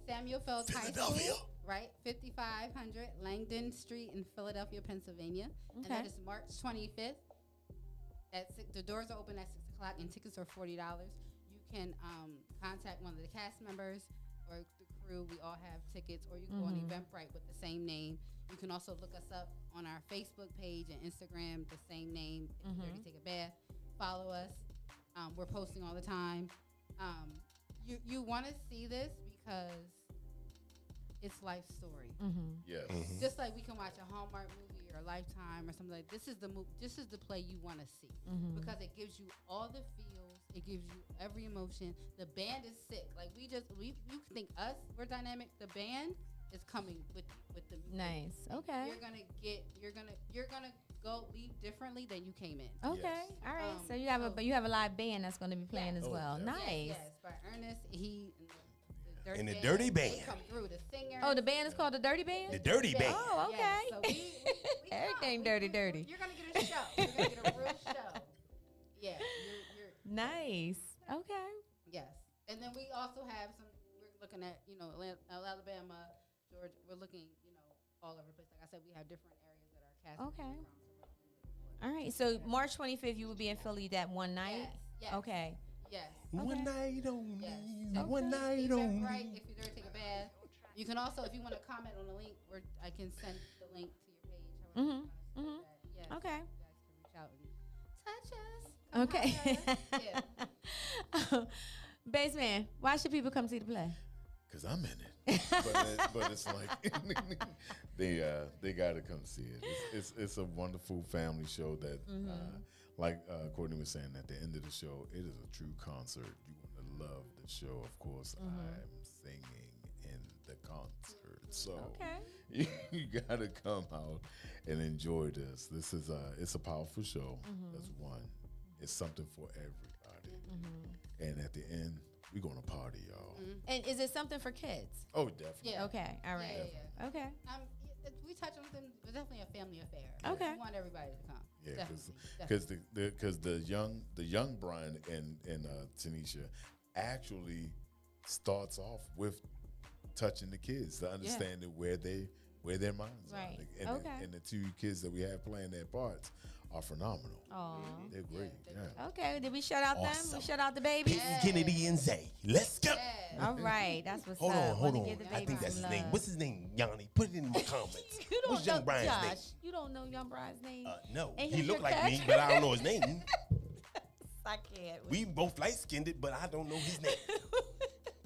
Samuel Phelps High Philadelphia. School, right? 5500 Langdon Street in Philadelphia, Pennsylvania. And Okay. that is March 25th. The doors are open at 6 o'clock and tickets are $40. You can contact one of the cast members or the crew. We all have tickets, or you can go on Eventbrite with the same name. You can also look us up on our Facebook page and Instagram, the same name, If You're Dirty, Take a Bath. Follow us. We're posting all the time. You want to see this because it's life story. Yes. Just like we can watch a Hallmark movie or Lifetime or something like this is the play you want to see because it gives you all the feels, it gives you every emotion. The band is sick. Like you think we're dynamic. The band is coming with the music. Nice. Okay. You're gonna go leave differently than you came in. Okay. Yes. All right. So you have a live band that's going to be playing as Oh, well. definitely. Nice. Yes, by Ernest. And the Dirty Band. They come through the singer. Oh, the band is called the Dirty Band? The Dirty Band. Oh, okay. Yes, so we Everything come. dirty. You're gonna get a show. You're gonna get a real show. Yeah. You're Nice. Okay. yes. And then we also have we're looking at Alabama, Georgia. We're looking all over the place. Like I said, we have different areas that our cast. Okay. is from, All right. So March 25th, you will be in Philly that one night? Yes. Okay. Yes. One night only. Yes. One night only. Right. If you're there, take a bath. You can also, if you want to comment on the link, I can send the link to your page. However you wanna send that. Yes. Okay. You guys can reach out and touch us. Come Okay. holler. Yeah. Baseman, why should people come see the play? Cause I'm in it, but it's like they gotta come see it. It's a wonderful family show that, like Courtney was saying, at the end of the show, it is a true concert. You want to love the show. Of course, I'm singing in the concert. So Okay. you gotta come out and enjoy this. This is it's a powerful show. That's one. It's something for everybody. And at the end, we're gonna party, y'all. And is it something for kids? Oh, definitely. Yeah. Okay. All right. Yeah. Okay. We touch on them. It's definitely a family affair. Okay. We want everybody to come. Yeah, Definitely. because the young Brian and Tanisha actually starts off with touching the kids, to understanding where their minds Right. are. And, Okay. and the two kids that we have playing their parts are phenomenal. Aw. They're great. Yeah. Okay. Did we shout out them? Awesome. We shout out the babies. Peyton Kennedy and Zay. Let's go. All right. That's what's Hold up. on, hold Wanna on. give the I babies think that's some his name. love. What's his name, Yanni? Put it in my comments. You don't What's know, young Brian's Josh, name? you don't know young Brian's name? No, And he he's looked your like me, cousin? but I don't know his name. I can't. We both light-skinned it, but I don't know his name.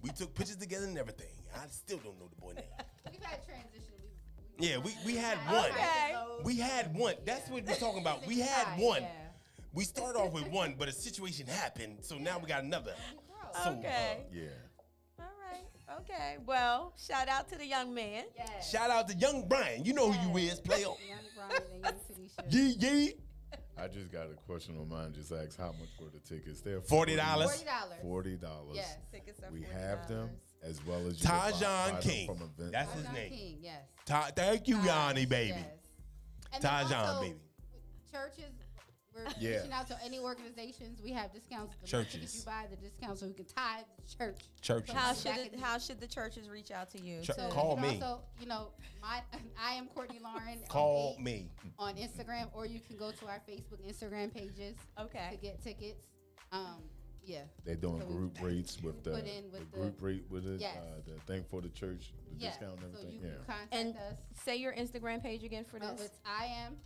We took pictures together and everything. I still don't know the boy name. We've had transition. Yeah, we had one. Okay. We had one. That's what we're talking about. We had one. We started off with one, but a situation happened, so now we got another. So, Okay. Yeah. All right. Okay. Well, shout out to the young man. Yes. shout out to young Brian. You know who you is. Play on. Young Brian and young Tanisha. Yeah. I just got a question on mine. Just asked how much were the tickets? They're $40. $40. $40. Yes. Tickets are We $40. have them as well as you can buy Tajon them King. from event. That's his John name. King, yes. Thank you, Yanni, baby. Yes. And then Tajon, also, baby. Churches, we're Yeah. reaching out to any organizations. We have discounts. The more Churches. tickets you buy, the discounts, so we can tithe the church. Churches. How should the churches reach out to you? Church- So Call you me. can also, I am Courtney Lauren. Call 08 me. on Instagram, or you can go to our Facebook, Instagram pages Okay. to get tickets. Yeah. They're doing So we group rates with the, put in with the the- group rate with it, Yes. the thing for the church, the Yeah. discount and So everything. you Yeah. can contact And us. say your Instagram page again for Oh, this. it's I am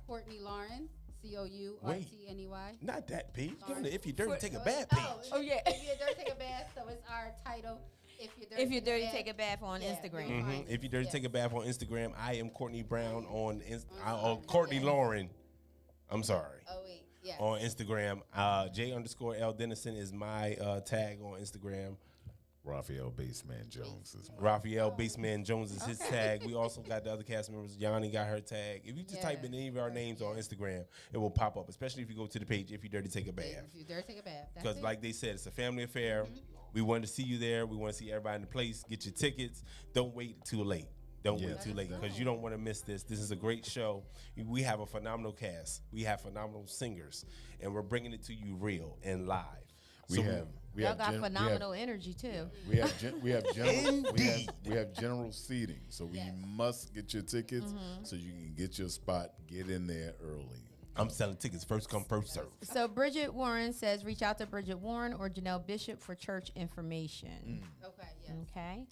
Courtney Lauren. COURTNEY. Not that page. Go Sorry. to If You Dirty, Take a Bath page. Oh, yeah. If you're dirty, take a bath. So it's our title. If you're dirty, If you're dirty, take a bath on Yeah, Instagram. you'll find If it. You Dirty, Yes. Take a Bath on Instagram. I am Courtney Brown on Courtney Lauren. I'm sorry. Oh wait, yeah. On Instagram. J_L Dennison is my tag on Instagram. Raphael Baseman Jones is Raphael Baseman Jones is his tag. We also got the other cast members. Yanni got her tag. If you just type in any of our names on Instagram, it will pop up, especially if you go to the page If You Dirty, Take a Bath. If you're dirty, take a bath. That's Because it. like they said, it's a family affair. We want to see you there. We want to see everybody in the place. Get your tickets. Don't wait too late. Don't wait Yes. too late because you don't want to miss this. This is a great show. We have a phenomenal cast. We have phenomenal singers, and we're bringing it to you real and live. We So have Y'all got phenomenal energy too. we have general Indeed. we have general seating, so you must get your tickets so you can get your spot. Get in there early. I'm selling tickets first come first serve. So Bridget Warren says, reach out to Bridget Warren or Janelle Bishop for church information. Okay, yes. Okay.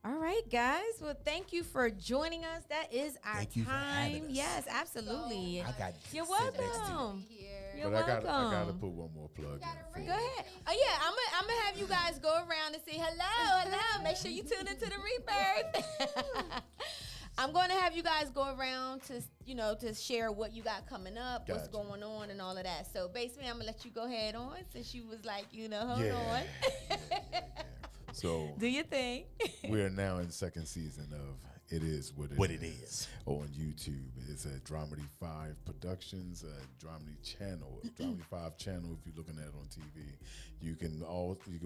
All right, guys. Well, thank you for joining us. That is our Thank you for having time. us. Yes, absolutely. I got You're sit next to you. welcome. Be here. You're But welcome. I gotta put one more plug in. Go ahead. Oh yeah, I'm gonna have you guys go around and say hello. Make sure you tune into the Rebirth. I'm going to have you guys go around to share what you got coming up, what's Gotcha. going on, and all of that. So basically, I'm gonna let you go ahead on since you was like, hold Yeah. on. So Do your thing. we are now in second season of It Is What It Is on YouTube. It's a Dramedy 5 Productions, a Dramedy channel, Dramedy 5 channel. If you're looking at it on TV, you can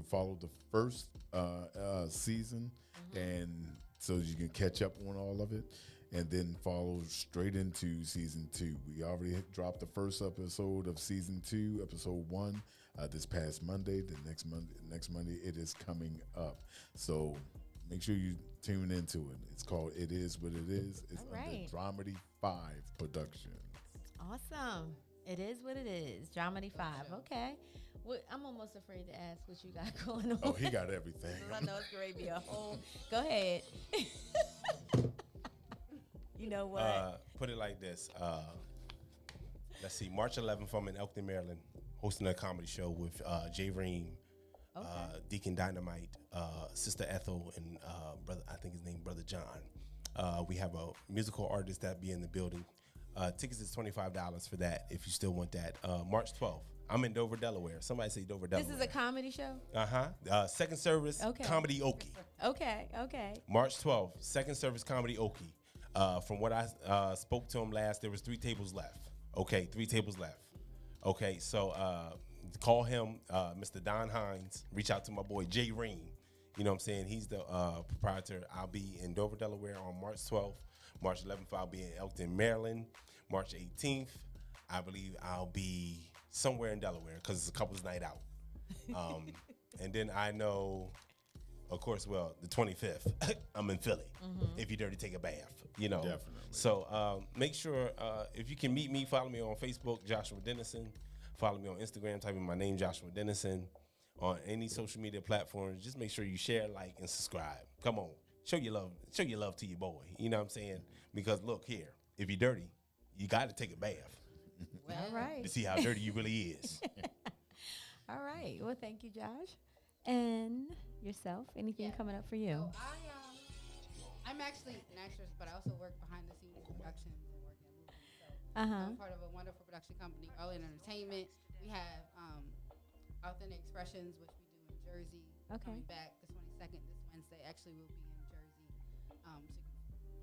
follow the first season, and so you can catch up on all of it, and then follow straight into season 2. We already dropped the first episode of season 2, episode 1. This past Monday, next Monday, it is coming up. So make sure you tune into it. It's called It Is What It Is. It's All right. under Dramedy 5 Productions. Awesome. It is what it is. Dramedy 5. Okay. I'm almost afraid to ask what you got going on. Oh, he got everything. I know it's going to be a whole. Go ahead. You know what? Put it like this. Let's see. March 11th, I'm in Elkton, Maryland, hosting a comedy show with Jay Ream, Deacon Dynamite, Sister Ethel, and brother. I think his name Brother John. We have a musical artist that be in the building. Tickets is $25 for that if you still want that. March 12th, I'm in Dover, Delaware. Somebody say Dover, Delaware. This is a comedy show? Second service, Okay. Comedy Okie. Okay. March 12th, second service, Comedy Okie. From what I spoke to him last, there was 3 tables left. Okay, 3 tables left. Okay, so call him, Mr. Don Hines. Reach out to my boy, Jay Ream. You know what I'm saying? He's the proprietor. I'll be in Dover, Delaware on March 12th. March 11th, I'll be in Elkton, Maryland. March 18th, I believe I'll be somewhere in Delaware because it's a couple's night out. And then I know, of course, well, the 25th, I'm in Philly. If you're dirty, take a bath, you know. Definitely. So make sure, if you can meet me, follow me on Facebook, Joshua Dennison. Follow me on Instagram, type in my name, Joshua Dennison. On any social media platforms, just make sure you share, like, and subscribe. Come on, show your love to your boy. You know what I'm saying? Because look here, if you're dirty, you got to take a bath All right. to see how dirty you really is. All right. Well, thank you, Josh. And yourself, anything coming up for you? So I'm actually an actress, but I also work behind the scenes productions and work in movies. So I'm part of a wonderful production company, Early Entertainment. We have Authentic Expressions, which we do in Jersey. Okay. Coming back the 22nd, this Wednesday. Actually, we'll be in Jersey.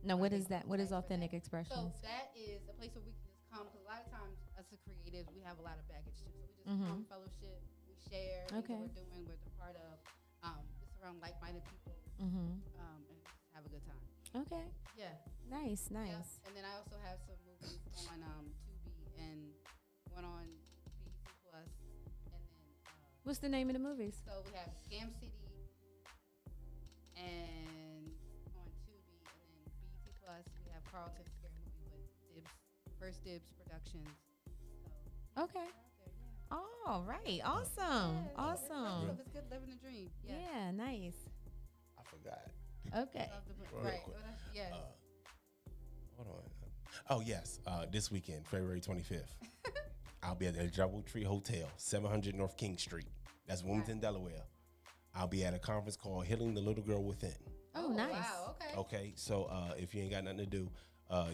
Now, what is that? What is Authentic So Expressions? that is a place where we can just come, because a lot of times us as creatives, we have a lot of baggage too. So we just come, fellowship, we share things that we're doing, we're a part of. Just around like-minded people, and just have a good time. Okay. Yeah. Nice. Yeah. And then I also have some movies on Tubi and one on BET Plus, and then What's the name of the movies? so we have Scam City and on Tubi, and then BET Plus we have Carlton Scary Movie with First Dibs Productions. So Okay. they're out there, yeah. All right. Awesome. Yeah, Awesome. It's good living the dream. Yeah. Yeah. Nice. I forgot. Okay. Love the- Real right. quick. Well, yeah. Hold on. Oh, yes. This weekend, February 25th, I'll be at the Doubletree Hotel, 700 North King Street. That's Wilmington, Delaware. I'll be at a conference called Healing the Little Girl Within. Oh, nice. Wow. Okay. Okay, so if you ain't got nothing to do,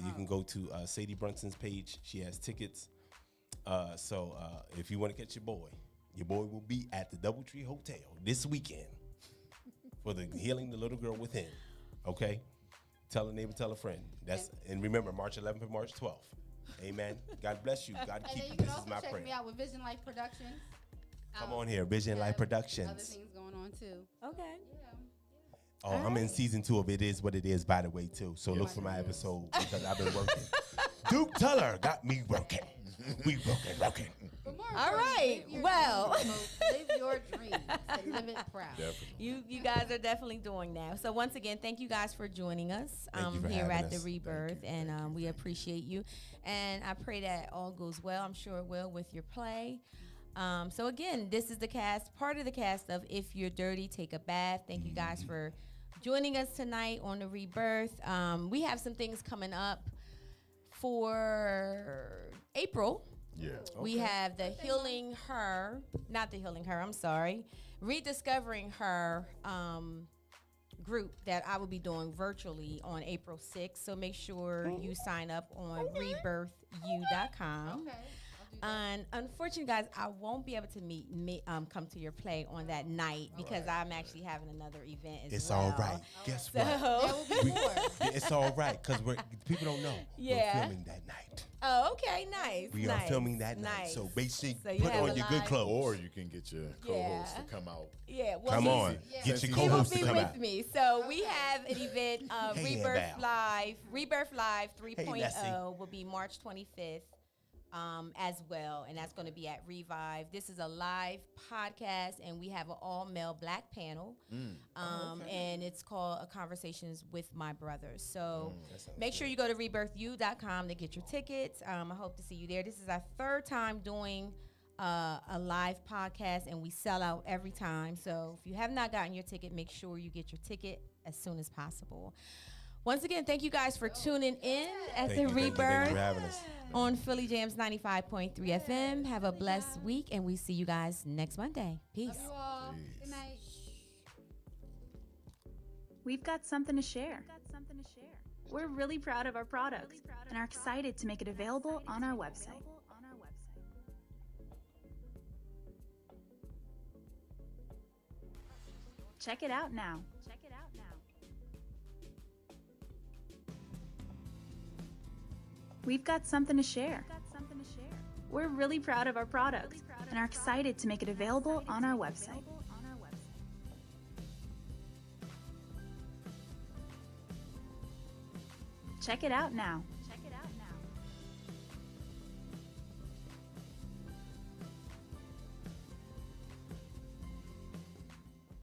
you can go to Sadie Brunson's page. She has tickets. So if you want to catch your boy will be at the Doubletree Hotel this weekend for the Healing the Little Girl Within. Okay? Tell a neighbor, tell a friend. And remember, March 11th and March 12th. Amen. God bless you. God And keep then you. you This can is also my check prayer. me out with Vision Life Productions. Come on here, Vision Life Other Productions. things going on too. Okay. Yeah. Oh, I'm in season 2 of It Is What It Is, by the way, too. So look for my episode because I've been working. Duke Teller got me working. We working. But more All importantly, right. live your Well. dreams, folks. Live your dreams and live it proud. Definitely. You guys are definitely doing that. So once again, thank you guys for joining us Thank you for here having at the us. Rebirth, and we appreciate you. And I pray that all goes well. I'm sure it will with your play. So again, this is the cast, part of the cast of If You're Dirty, Take a Bath. Thank you guys for joining us tonight on the Rebirth. We have some things coming up for April. Yeah. We have the Rediscovering Her group that I will be doing virtually on April 6th. So make sure you sign up on rebirthu.com. Okay. I'll do that. And unfortunately, guys, I won't be able to come to your play on that night because I'm actually having another event as It's well. all right. Guess what? There will be more. It's all right because people don't know. Yeah. We're filming that night. Oh, okay, nice. We are nice, filming that night. nice. So basically, So you put have on a your good live- clothes. Or you can get your co-host to come out. Yeah, well, Come he's- on. Yeah. Get your He He will co-host be to come with out. me. So we have an event, Hey, Rebirth Val. Live. Rebirth Live 3.0 Leslie. will be March 25th as well. And that's going to be at Revive. This is a live podcast, and we have an all-male black panel. And it's called Conversations with My Brothers. So make sure you go to rebirthu.com to get your tickets. I hope to see you there. This is our 3rd time doing a live podcast, and we sell out every time. So if you have not gotten your ticket, make sure you get your ticket as soon as possible. Once again, thank you guys for tuning in at the Thank you Rebirth for having us. on Philly Jamz 95.3 FM. Have a blessed week, and we see you guys next Monday. Peace. Love you all. Good night. We've got something to share. We're really proud of our products and are excited to make it available on our website. Check it out now. Check it out now. We've got something to share. We're really proud of our products and are excited to make it available on our website. Check it out now.